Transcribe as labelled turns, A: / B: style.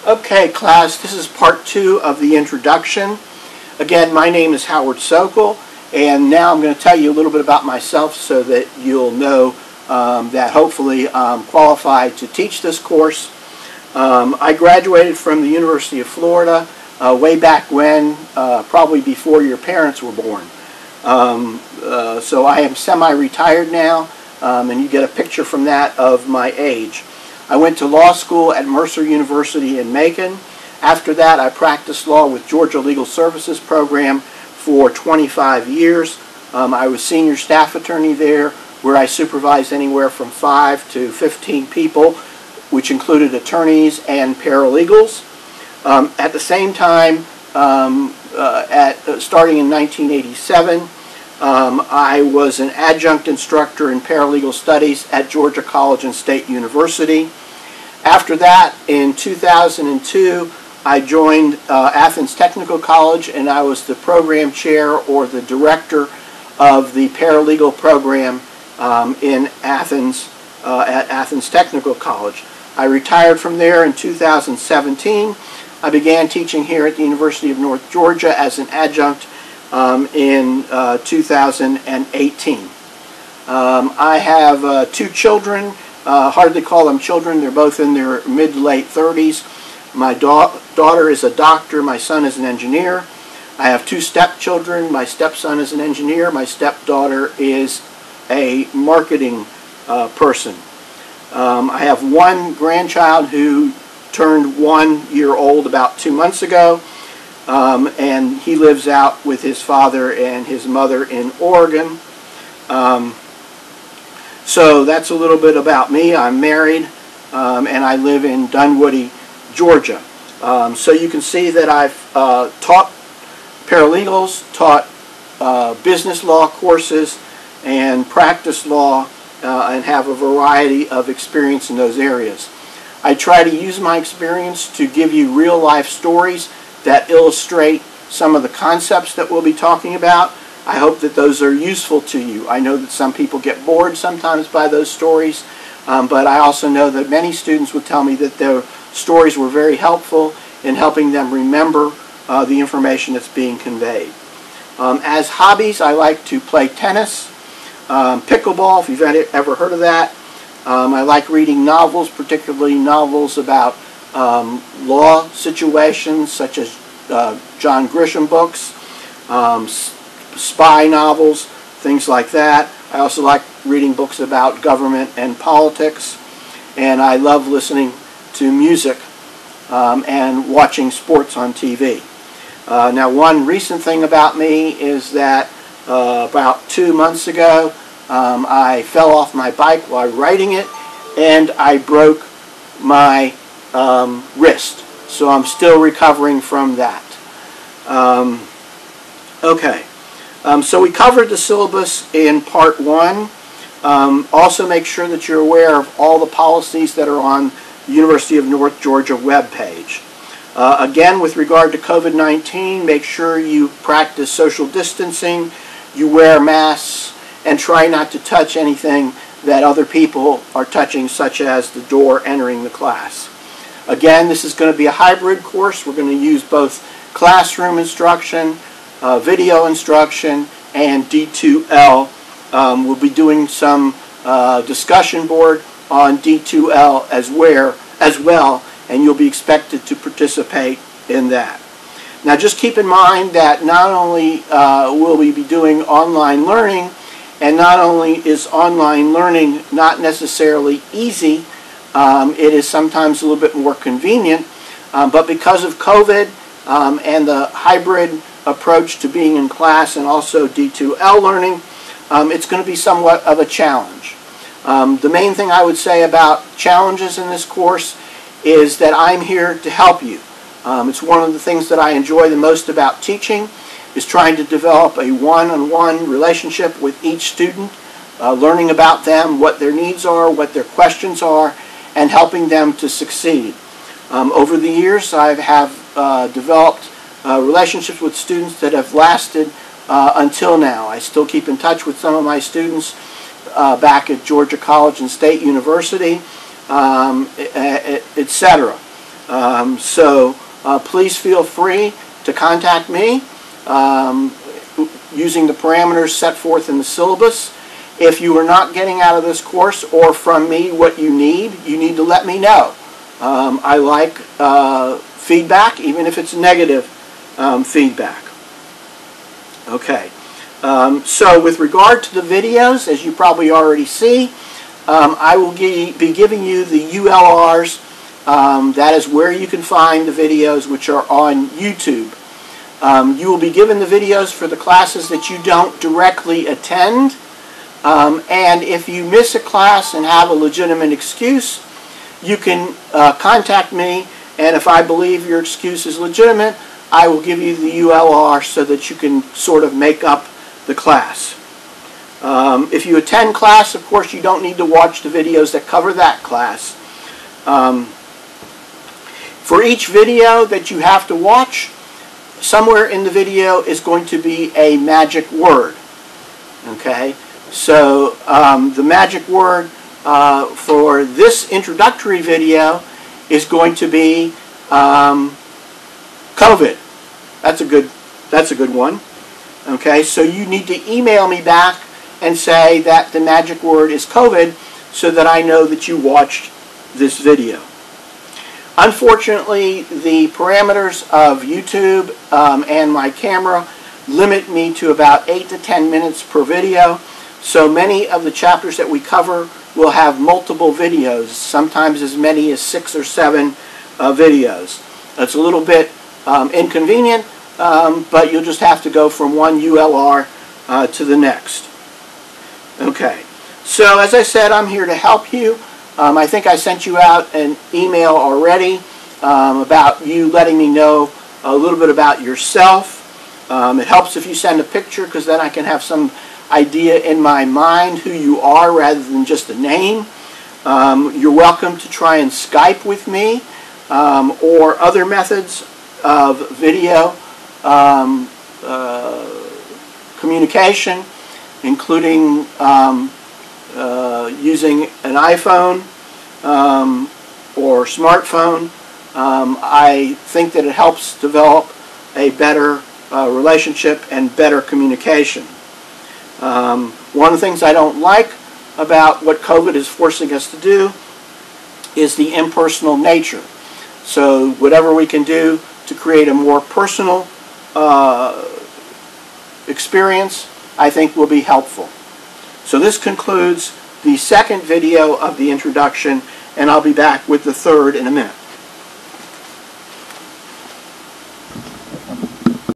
A: Okay, class, this is part 2 of the introduction. Again, my name is Howard Sokol, and now I'm going to tell you a little bit about myself so that you'll know that hopefully I'm qualified to teach this course. I graduated from the University of Florida way back when, probably before your parents were born. So I am semi-retired now, and you get a picture from that of my age. I went to law school at Mercer University in Macon. After that, I practiced law with Georgia Legal Services Program for 25 years. I was senior staff attorney there, where I supervised anywhere from 5 to 15 people, which included attorneys and paralegals. At the same time, starting in 1987, I was an adjunct instructor in paralegal studies at Georgia College and State University. After that, in 2002, I joined Athens Technical College, and I was the program chair or the director of the paralegal program in Athens at Athens Technical College. I retired from there in 2017. I began teaching here at the University of North Georgia as an adjunct in 2018. I have 2 children, hardly call them children, they're both in their mid to late 30s. My daughter is a doctor, my son is an engineer. I have 2 stepchildren, my stepson is an engineer, my stepdaughter is a marketing person. I have 1 grandchild who turned 1 year old about 2 months ago. And he lives out with his father and his mother in Oregon. So that's a little bit about me. I'm married, and I live in Dunwoody, Georgia. So you can see that I've taught paralegals, taught business law courses, and practice law, and have a variety of experience in those areas. I try to use my experience to give you real-life stories that illustrate some of the concepts that we'll be talking about. I hope that those are useful to you. I know that some people get bored sometimes by those stories, but I also know that many students would tell me that their stories were very helpful in helping them remember the information that's being conveyed. As hobbies, I like to play tennis, pickleball, if you've ever heard of that. I like reading novels, particularly novels about law situations such as John Grisham books, spy novels, things like that. I also like reading books about government and politics, and I love listening to music and watching sports on TV. Now, one recent thing about me is that about 2 months ago I fell off my bike while riding it, and I broke my wrist. So I'm still recovering from that. Okay, so we covered the syllabus in part 1. Also make sure that you're aware of all the policies that are on the University of North Georgia webpage. Again, with regard to COVID-19, make sure you practice social distancing, you wear masks, and try not to touch anything that other people are touching, such as the door entering the class. Again, this is going to be a hybrid course. We're going to use both classroom instruction, video instruction, and D2L. We'll be doing some discussion board on D2L as well, and you'll be expected to participate in that. Now, just keep in mind that not only will we be doing online learning, and not only is online learning not necessarily easy, it is sometimes a little bit more convenient, but because of COVID and the hybrid approach to being in class and also D2L learning, it's going to be somewhat of a challenge. The main thing I would say about challenges in this course is that I'm here to help you. It's one of the things that I enjoy the most about teaching, is trying to develop a one-on-one relationship with each student, learning about them, what their needs are, what their questions are, and helping them to succeed. Over the years, I have developed relationships with students that have lasted until now. I still keep in touch with some of my students back at Georgia College and State University, etc. Please feel free to contact me using the parameters set forth in the syllabus. If you are not getting out of this course or from me what you need to let me know. I like feedback, even if it's negative feedback. Okay. So with regard to the videos, as you probably already see, I will be giving you the ULRs. That is where you can find the videos which are on YouTube. You will be given the videos for the classes that you don't directly attend. And if you miss a class and have a legitimate excuse, you can contact me, and if I believe your excuse is legitimate, I will give you the ULR so that you can sort of make up the class. If you attend class, of course, you don't need to watch the videos that cover that class. For each video that you have to watch, somewhere in the video is going to be a magic word. Okay? So the magic word for this introductory video is going to be COVID. That's a good one. Okay, so you need to email me back and say that the magic word is COVID so that I know that you watched this video. Unfortunately, the parameters of YouTube and my camera limit me to about 8 to 10 minutes per video. So many of the chapters that we cover will have multiple videos, sometimes as many as 6 or 7 videos. It's a little bit inconvenient, but you'll just have to go from one ULR to the next. Okay, so as I said, I'm here to help you. I think I sent you out an email already about you letting me know a little bit about yourself. It helps if you send a picture, because then I can have some idea in my mind who you are rather than just a name. You're welcome to try and Skype with me or other methods of video communication, including using an iPhone or smartphone. I think that it helps develop a better relationship and better communication. One of the things I don't like about what COVID is forcing us to do is the impersonal nature. So whatever we can do to create a more personal experience, I think will be helpful. So this concludes the second video of the introduction, and I'll be back with the third in a minute.